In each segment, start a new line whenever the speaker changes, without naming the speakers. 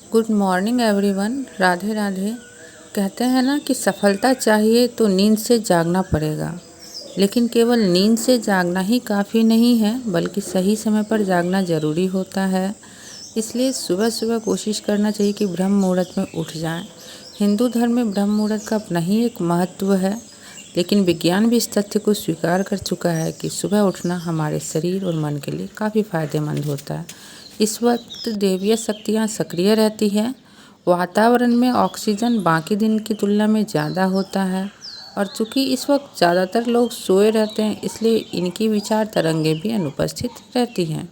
Good morning everyone. Radhe Radhe. कहते हैं ना कि सफलता चाहिए तो नींद से जागना पड़ेगा, लेकिन केवल नींद से जागना ही काफ़ी नहीं है, बल्कि सही समय पर जागना ज़रूरी होता है। इसलिए सुबह सुबह कोशिश करना चाहिए कि ब्रह्म मुहूर्त में उठ जाएं। हिंदू धर्म में ब्रह्म मुहूर्त का अपना ही एक महत्व है, लेकिन विज्ञान भी इस तथ्य को स्वीकार कर चुका है कि सुबह उठना हमारे शरीर और मन के लिए काफ़ी फायदेमंद होता है। इस वक्त दैवीय शक्तियाँ सक्रिय रहती हैं, वातावरण में ऑक्सीजन बाकी दिन की तुलना में ज़्यादा होता है, और चूँकि इस वक्त ज़्यादातर लोग सोए रहते हैं, इसलिए इनकी विचार तरंगें भी अनुपस्थित रहती हैं।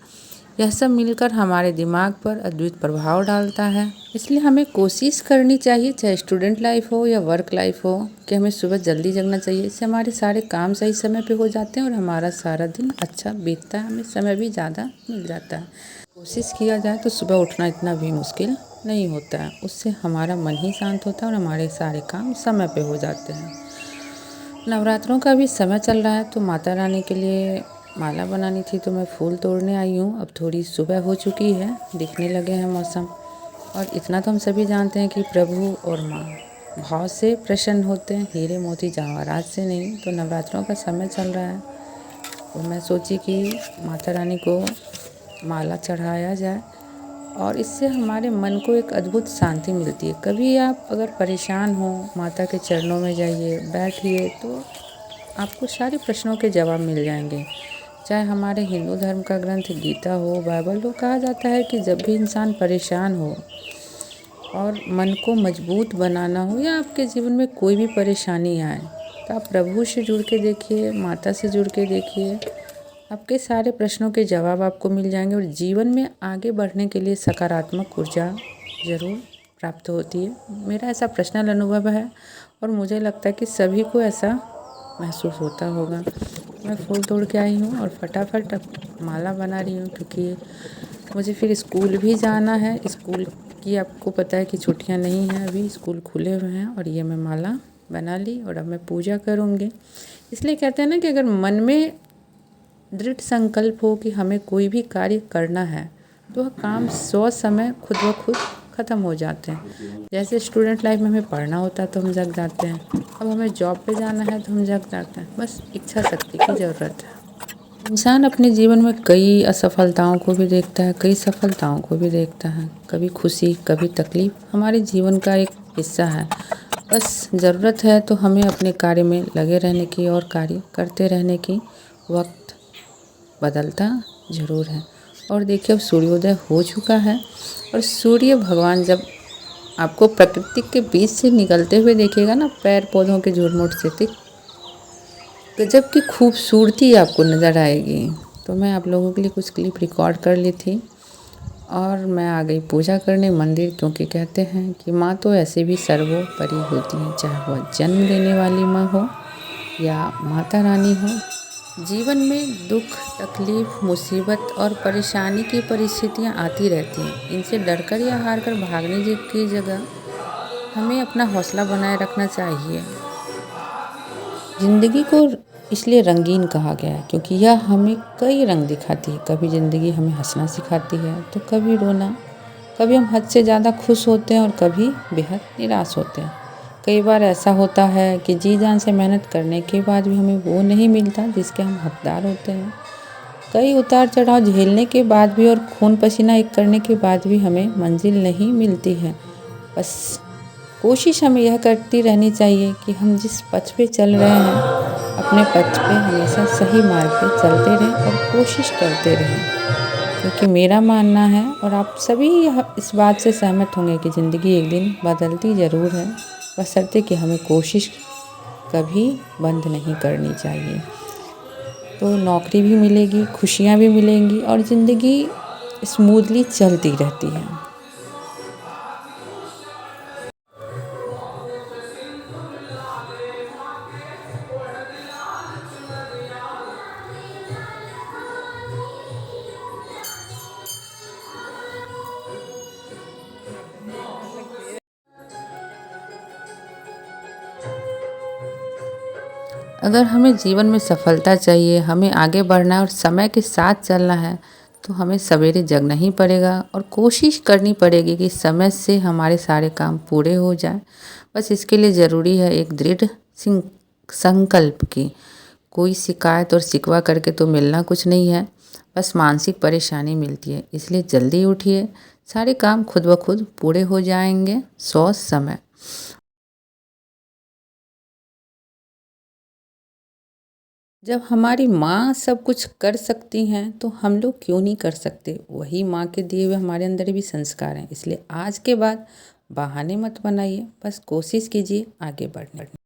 यह सब मिलकर हमारे दिमाग पर अद्भुत प्रभाव डालता है। इसलिए हमें कोशिश करनी चाहिए, चाहे स्टूडेंट लाइफ हो या वर्क लाइफ हो, कि हमें सुबह जल्दी जगना चाहिए। इससे हमारे सारे काम सही समय पे हो जाते हैं और हमारा सारा दिन अच्छा बीतता है, हमें समय भी ज़्यादा मिल जाता है। कोशिश किया जाए तो सुबह उठना इतना भी मुश्किल नहीं होता है। उससे हमारा मन ही शांत होता है और हमारे सारे काम समय पे हो जाते हैं। नवरात्रों का भी समय चल रहा है, तो माता रानी के लिए माला बनानी थी, तो मैं फूल तोड़ने आई हूँ। अब थोड़ी सुबह हो चुकी है, दिखने लगे हैं मौसम। और इतना तो हम सभी जानते हैं कि प्रभु और माँ भाव से प्रसन्न होते हैं, हीरे मोती जवाहरात से नहीं। तो नवरात्रों का समय चल रहा है, तो मैं सोची कि माता रानी को माला चढ़ाया जाए, और इससे हमारे मन को एक अद्भुत शांति मिलती है। कभी आप अगर परेशान हो, माता के चरणों में जाइए, बैठिए, तो आपको सारे प्रश्नों के जवाब मिल जाएंगे। चाहे हमारे हिंदू धर्म का ग्रंथ गीता हो, बाइबल हो, कहा जाता है कि जब भी इंसान परेशान हो और मन को मजबूत बनाना हो, या आपके जीवन में कोई भी परेशानी आए, तो आप प्रभु से जुड़ के देखिए, माता से जुड़ के देखिए, आपके सारे प्रश्नों के जवाब आपको मिल जाएंगे और जीवन में आगे बढ़ने के लिए सकारात्मक ऊर्जा ज़रूर प्राप्त होती है। मेरा ऐसा पर्सनल अनुभव है और मुझे लगता है कि सभी को ऐसा महसूस होता होगा। मैं फूल तोड़ के आई हूँ और फटाफट अब माला बना रही हूँ, क्योंकि मुझे फिर स्कूल भी जाना है। स्कूल की आपको पता है कि छुट्टियाँ नहीं हैं, अभी स्कूल खुले हुए हैं। और ये मैं माला बना ली और अब मैं पूजा करूँगी। इसलिए कहते हैं ना कि अगर मन में दृढ़ संकल्प हो कि हमें कोई भी कार्य करना है, तो वह काम समय खुद ब खुद ख़त्म हो जाते हैं। जैसे स्टूडेंट लाइफ में हमें पढ़ना होता है तो हम जग जाते हैं, अब हमें जॉब पे जाना है तो हम जग जाते हैं। बस इच्छा शक्ति की ज़रूरत है। इंसान अपने जीवन में कई असफलताओं को भी देखता है, कई सफलताओं को भी देखता है। कभी खुशी, कभी तकलीफ हमारे जीवन का एक हिस्सा है। बस ज़रूरत है तो हमें अपने कार्य में लगे रहने की और कार्य करते रहने की। वक्त बदलता ज़रूर है। और देखिए, अब सूर्योदय हो चुका है, और सूर्य भगवान जब आपको प्रकृति के बीच से निकलते हुए देखिएगा ना, पैर पौधों के झुरमुट से, गजब की खूबसूरती आपको नज़र आएगी। तो मैं आप लोगों के लिए कुछ क्लिप रिकॉर्ड कर ली थी और मैं आ गई पूजा करने मंदिर, क्योंकि कहते हैं कि माँ तो ऐसे भी सर्वोपरि होती हैं, चाहे वह जन्म देने वाली माँ हो या माता रानी हो। जीवन में दुख, तकलीफ, मुसीबत और परेशानी की परिस्थितियाँ आती रहती हैं। इनसे डरकर या हारकर भागने की जगह हमें अपना हौसला बनाए रखना चाहिए। ज़िंदगी को इसलिए रंगीन कहा गया है क्योंकि यह हमें कई रंग दिखाती है। कभी ज़िंदगी हमें हंसना सिखाती है तो कभी रोना। कभी हम हद से ज़्यादा खुश होते हैं और कभी बेहद निराश होते हैं। कई बार ऐसा होता है कि जी जान से मेहनत करने के बाद भी हमें वो नहीं मिलता जिसके हम हकदार होते हैं। कई उतार चढ़ाव झेलने के बाद भी और खून पसीना एक करने के बाद भी हमें मंजिल नहीं मिलती है। बस कोशिश हमें यह करती रहनी चाहिए कि हम जिस पथ पे चल रहे हैं, अपने पथ पे हमेशा सही मार्ग पे चलते रहें और कोशिश करते रहें। क्योंकि मेरा मानना है, और आप सभी इस बात से सहमत होंगे, कि ज़िंदगी एक दिन बदलती ज़रूर है, बशर्ते कि हमें कोशिश कभी बंद नहीं करनी चाहिए। तो नौकरी भी मिलेगी, खुशियाँ भी मिलेंगी और ज़िंदगी स्मूथली चलती रहती है। अगर हमें जीवन में सफलता चाहिए, हमें आगे बढ़ना है और समय के साथ चलना है, तो हमें सवेरे जगना ही पड़ेगा और कोशिश करनी पड़ेगी कि समय से हमारे सारे काम पूरे हो जाएं। बस इसके लिए ज़रूरी है एक दृढ़ संकल्प की। कोई शिकायत और शिकवा करके तो मिलना कुछ नहीं है, बस मानसिक परेशानी मिलती है। इसलिए जल्दी उठिए, सारे काम खुद ब खुद पूरे हो जाएंगे समय। जब हमारी माँ सब कुछ कर सकती हैं तो हम लोग क्यों नहीं कर सकते? वही माँ के दिए हुए हमारे अंदर भी संस्कार हैं। इसलिए आज के बाद बहाने मत बनाइए, बस कोशिश कीजिए आगे बढ़ने की।